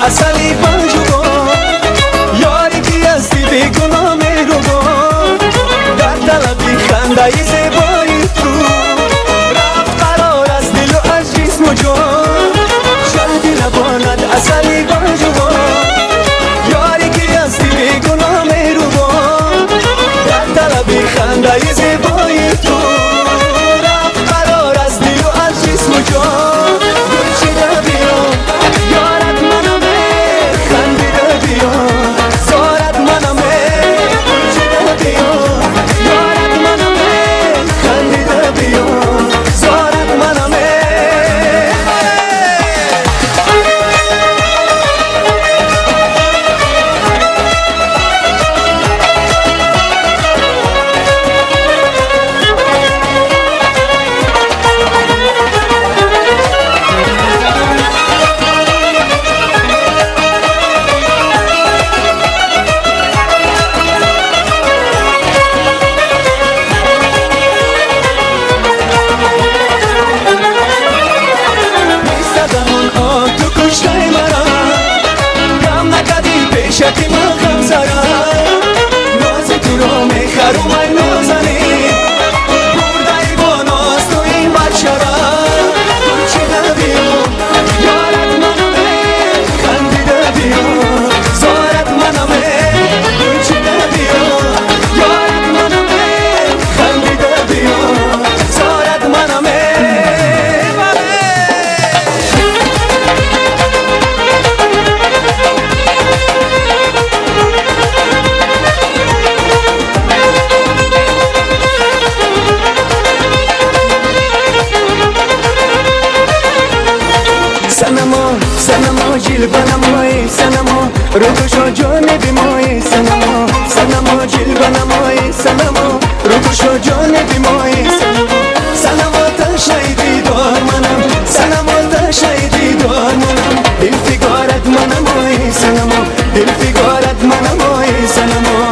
اصلی بنجو یاری کی هستی بیگناه مهربا در طلبی خنده زیبایی تو رفت قرار از دل و از جسم و جان شهدی لبانت اصلی بنجو یاری کی هستی بیگناه مهربا در طلبی خنده زیبایی تو رفت قرار از دل و از جسم و جان گلچیده بیا یارت منمه خندیده بیا زارت منمه گلچیده بیا یارت منمه خندیده بیا زارت منمه شکی من خم زرم نازی تو رو میخر اومد نازنی برده با ناز تو این بچه رم گلچیده بیا یارت منمه خندیده بیا زارت منمه گلچیده بیا یارت منمه خندیده بیا زارت منمه سنما جیل بنمایی سنما رو کشا جان بیمایی سنما جیل بنمایی سنما رو کشا جان بیمایی سنما تشنی دیدار منم سنما تشنی دیدار منم دل فیگارت منمایی سنما دل فیگارت منمایی سنما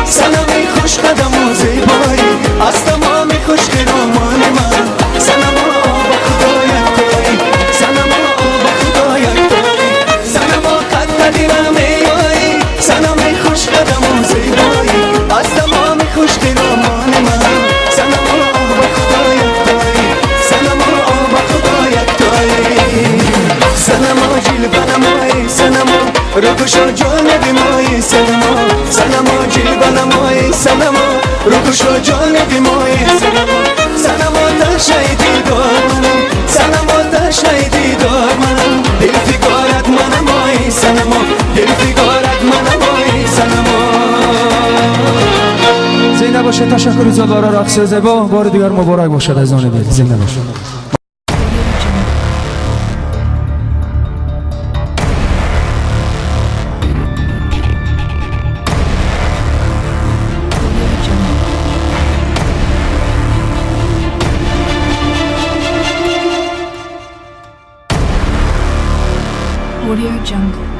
سنمی خوش قدم و زیبایی از تمام خوش قدمان من سنما آب خدایت توی سنما آب خدایت توی سنما قد دیرم میایی سنمی خوش قدم و زیبایی از تمام خوش قدمان من سنما آب خدایت توی سنما آب خدایت توی سنما جیل بنمایی سنما رو کشا جان بیمایی سنما جیل بنمایی سنما رو کشا جان بیمایی سنما تشنی دیدار منم سنما تشنی دیدار منم دل فیگارت منمایی سنما دل فیگارت منمایی سنما زنده باشه. تشکر از برای رقص زیبا. بار دیگر مبارک باشد از آن دل. زنده باشه. Audio Jungle.